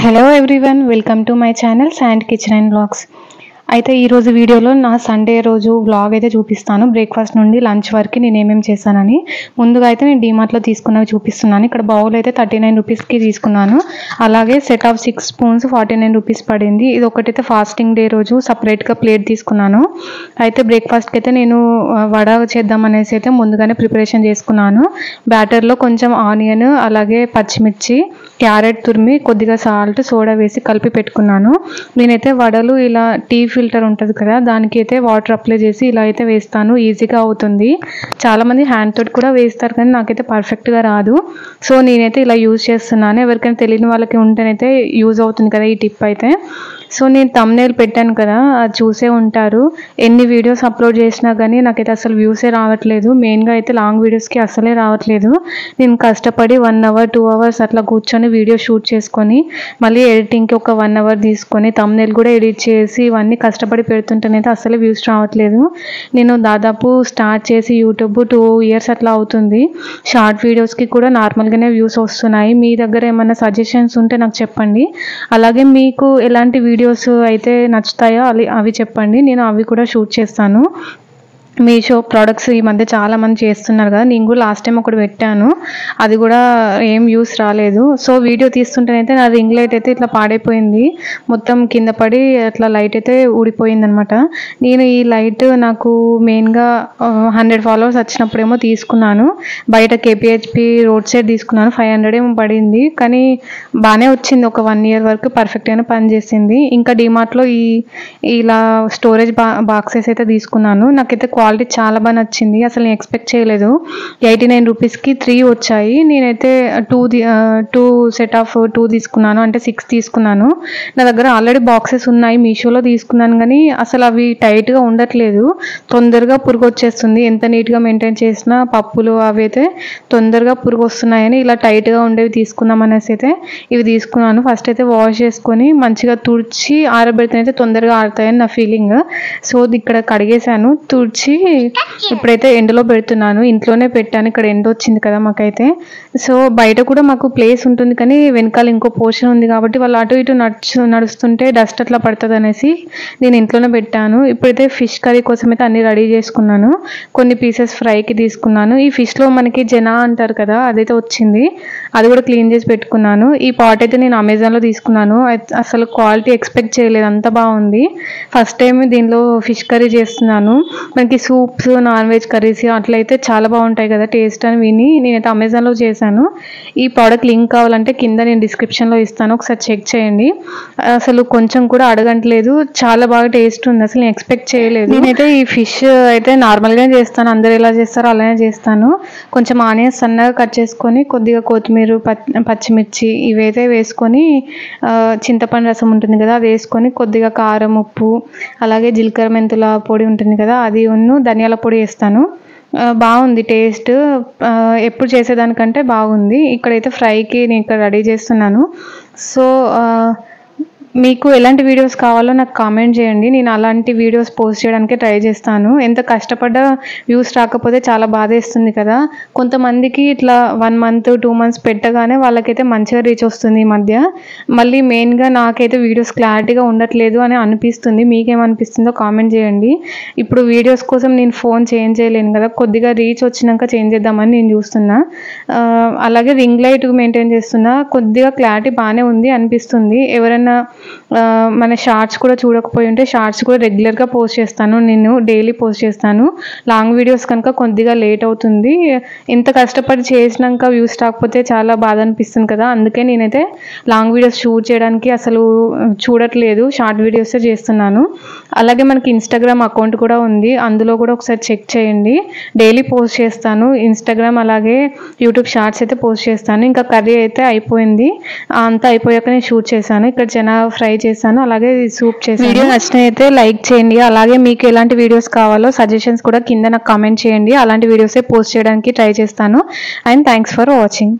Hello everyone, welcome to my channel sand kitchen and blogs. అయితే ఈరోజు వీడియోలో నా సండే రోజు వ్లాగ్ అయితే చూపిస్తాను. బ్రేక్ఫాస్ట్ నుండి లంచ్ వరకు నేను ఏమేమి చేశానని. ముందుగా అయితే నేను డీమార్ట్లో తీసుకున్నవి చూపిస్తున్నాను. ఇక్కడ బౌల్ అయితే 39 రూపీస్కి తీసుకున్నాను. అలాగే సెట్ ఆఫ్ 6 స్పూన్స్ 49 రూపీస్ పడింది. ఇది ఒకటైతే ఫాస్టింగ్ డే రోజు సపరేట్గా ప్లేట్ తీసుకున్నాను. అయితే బ్రేక్ఫాస్ట్కి అయితే నేను వడ చేద్దామనేసి అయితే ముందుగానే ప్రిపరేషన్ చేసుకున్నాను. బ్యాటర్లో కొంచెం ఆనియన్, అలాగే పచ్చిమిర్చి, క్యారెట్ తురిమి, కొద్దిగా సాల్ట్, సోడా వేసి కలిపి పెట్టుకున్నాను. నేనైతే వడలు ఇలా టీ ఫిల్టర్ ఉంటుంది కదా, దానికి అయితే వాటర్ అప్లై చేసి ఇలా అయితే వేస్తాను. ఈజీగా అవుతుంది. చాలామంది హ్యాండ్ తోటి కూడా వేస్తారు, కానీ నాకైతే పర్ఫెక్ట్గా రాదు. సో నేనైతే ఇలా యూజ్ చేస్తున్నాను. ఎవరికైనా తెలియని వాళ్ళకి ఉంటేనైతే యూజ్ అవుతుంది కదా ఈ టిప్ అయితే. సో నేను థంబ్నెయిల్ పెట్టాను కదా, అది చూసే ఉంటారు. ఎన్ని వీడియోస్ అప్లోడ్ చేసినా కానీ నాకైతే అసలు వ్యూసే రావట్లేదు. మెయిన్గా అయితే లాంగ్ వీడియోస్కి అసలే రావట్లేదు. నేను కష్టపడి 1 అవర్ 2 అవర్స్ అట్లా కూర్చొని వీడియో షూట్ చేసుకొని మళ్ళీ ఎడిటింగ్కి ఒక 1 అవర్ తీసుకొని థంబ్నెయిల్ కూడా ఎడిట్ చేసి ఇవన్నీ కష్టపడి పెడుతుంటేనైతే అసలే వ్యూస్ రావట్లేదు. నేను దాదాపు స్టార్ట్ చేసి యూట్యూబ్ 2 ఇయర్స్ అట్లా అవుతుంది. షార్ట్ వీడియోస్కి కూడా నార్మల్గానే వ్యూస్ వస్తున్నాయి. మీ దగ్గర ఏమైనా సజెషన్స్ ఉంటే నాకు చెప్పండి. అలాగే మీకు ఎలాంటి వీడియోస్ అయితే నచ్చుతాయో అవి చెప్పండి, నేను అవి కూడా షూట్ చేస్తాను. మీషో ప్రోడక్ట్స్ ఈ మధ్య చాలామంది చేస్తున్నారు కదా, నేను కూడా లాస్ట్ టైం ఒకటి పెట్టాను, అది కూడా ఏం యూస్ రాలేదు. సో వీడియో తీస్తుంటేనైతే నా రింగ్ లైట్ అయితే ఇట్లా పాడైపోయింది, మొత్తం కింద పడి అట్లా లైట్ అయితే ఊడిపోయింది అనమాట. నేను ఈ లైట్ నాకు మెయిన్గా 100 ఫాలోవర్స్ వచ్చినప్పుడేమో తీసుకున్నాను. బయట KPHP రోడ్ సైడ్ తీసుకున్నాను. 500 ఏమో పడింది, కానీ బాగానే వచ్చింది. ఒక 1 ఇయర్ వరకు పర్ఫెక్ట్గానే పనిచేసింది. ఇంకా డిమార్ట్లో ఇలా స్టోరేజ్ బాక్సెస్ అయితే తీసుకున్నాను. నాకైతే క్వాలిటీ చాలా బాగా నచ్చింది. అసలు నేను ఎక్స్పెక్ట్ చేయలేదు. 89 రూపీస్కి 3 వచ్చాయి. నేనైతే 2 సెట్ ఆఫ్ 2 తీసుకున్నాను, అంటే 6 తీసుకున్నాను. నా దగ్గర ఆల్రెడీ బాక్సెస్ ఉన్నాయి, మీషోలో తీసుకున్నాను, కానీ అసలు అవి టైట్గా ఉండట్లేదు. తొందరగా పురుగు వచ్చేస్తుంది. ఎంత నీట్గా మెయింటైన్ చేసినా పప్పులు అవి అయితే తొందరగా పురుగు వస్తున్నాయని ఇలా టైట్గా ఉండేవి తీసుకుందాం అనేసి అయితే ఇవి తీసుకున్నాను. ఫస్ట్ అయితే వాష్ చేసుకొని మంచిగా తుడిచి ఆరబెడితేనైతే తొందరగా ఆరుతాయని నా ఫీలింగ్. సో ఇక్కడ కడిగేశాను, తుడిచి ఇప్పుడైతే ఎండలో పెడుతున్నాను. ఇంట్లోనే పెట్టాను, ఇక్కడ ఎండ వచ్చింది కదా మాకైతే. సో బయట కూడా మాకు ప్లేస్ ఉంటుంది, కానీ వెనకాల ఇంకో పోర్షన్ ఉంది కాబట్టి వాళ్ళు అటు ఇటు నడుస్తుంటే డస్ట్ అట్లా పడుతుంది అనేసి నేను ఇంట్లోనే పెట్టాను. ఇప్పుడైతే ఫిష్ కర్రీ కోసం అయితే అన్ని రెడీ చేసుకున్నాను. కొన్ని పీసెస్ ఫ్రైకి తీసుకున్నాను. ఈ ఫిష్లో మనకి జనా అంటారు కదా, అదైతే వచ్చింది, అది కూడా క్లీన్ చేసి పెట్టుకున్నాను. ఈ పాట్ అయితే నేను అమెజాన్లో తీసుకున్నాను. అసలు క్వాలిటీ ఎక్స్పెక్ట్ చేయలేదు, అంత బాగుంది. ఫస్ట్ టైం దీనిలో ఫిష్ కర్రీ చేస్తున్నాను. మనకి సూప్స్, నాన్ వెజ్ కర్రీస్ అట్లయితే చాలా బాగుంటాయి కదా టేస్ట్ అని విని నేనైతే అమెజాన్లో చేశాను. ఈ ప్రోడక్ట్ లింక్ కావాలంటే కింద నేను డిస్క్రిప్షన్లో ఇస్తాను, ఒకసారి చెక్ చేయండి. అసలు కొంచెం కూడా అడగట్లేదు, చాలా బాగా టేస్ట్ ఉంది. అసలు నేను ఎక్స్పెక్ట్ చేయలేదు. నేనైతే ఈ ఫిష్ అయితే నార్మల్గానే చేస్తాను, అందరు ఎలా చేస్తారో అలానే చేస్తాను. కొంచెం ఆనియన్స్ సన్నగా కట్ చేసుకొని, కొద్దిగా కొత్తిమీర, పచ్చిమిర్చి ఇవైతే వేసుకొని, చింతపండు రసం ఉంటుంది కదా అది వేసుకొని, కొద్దిగా కారం, ఉప్పు, అలాగే జీలకర్ర మెంతుల పొడి ఉంటుంది కదా అది ధనియాల పొడి వేస్తాను. బాగుంది టేస్ట్, ఎప్పుడు చేసేదానికంటే బాగుంది. ఇక్కడైతే ఫ్రైకి నేను ఇక్కడ రెడీ చేస్తున్నాను. సో మీకు ఎలాంటి వీడియోస్ కావాలో నాకు కామెంట్ చేయండి, నేను అలాంటి వీడియోస్ పోస్ట్ చేయడానికి ట్రై చేస్తాను. ఎంత కష్టపడ్డా వ్యూస్ రాకపోతే చాలా బాధేస్తుంది కదా. కొంతమందికి ఇట్లా 1 మంత్ 2 మంత్స్ పెట్టగానే వాళ్ళకైతే మంచిగా రీచ్ వస్తుంది ఈ మధ్య. మళ్ళీ మెయిన్గా నాకైతే వీడియోస్ క్లారిటీగా ఉండట్లేదు అని అనిపిస్తుంది. మీకేమనిపిస్తుందో కామెంట్ చేయండి. ఇప్పుడు వీడియోస్ కోసం నేను ఫోన్ చేంజ్ చేయలేను కదా, కొద్దిగా రీచ్ వచ్చినాక చేంజ్ చేద్దామని నేను చూస్తున్నా. అలాగే రింగ్ లైట్ మెయింటైన్ చేస్తున్నా, కొద్దిగా క్లారిటీ బాగానే ఉంది అనిపిస్తుంది. ఎవరైనా మన షార్ట్స్ కూడా చూడకపోయి ఉంటే షార్ట్స్ కూడా రెగ్యులర్గా పోస్ట్ చేస్తాను, నేను డైలీ పోస్ట్ చేస్తాను. లాంగ్ వీడియోస్ కనుక కొద్దిగా లేట్ అవుతుంది. ఇంత కష్టపడి చేసినాక వ్యూస్ రాకపోతే చాలా బాధ అనిపిస్తుంది కదా, అందుకే నేనైతే లాంగ్ వీడియోస్ షూట్ చేయడానికి అసలు చూడట్లేదు, షార్ట్ వీడియోసే చేస్తున్నాను. అలాగే మనకి ఇన్స్టాగ్రామ్ అకౌంట్ కూడా ఉంది, అందులో కూడా ఒకసారి చెక్ చేయండి. డైలీ పోస్ట్ చేస్తాను ఇన్స్టాగ్రామ్, అలాగే యూట్యూబ్ షార్ట్స్ అయితే పోస్ట్ చేస్తాను. ఇంకా కర్రీ అయితే అయిపోయింది, అంతా అయిపోయాక నేను షూట్ చేశాను. ఇక్కడ జనా ఫ్రై చేశాను, అలాగే సూప్ చేశాను. వీడియో నచ్చినైతే లైక్ చేయండి. అలాగే మీకు ఎలాంటి వీడియోస్ కావాలో సజెషన్స్ కూడా కింద నాకు కామెంట్ చేయండి. అలాంటి వీడియోసే పోస్ట్ చేయడానికి ట్రై చేస్తాను. And thanks for watching.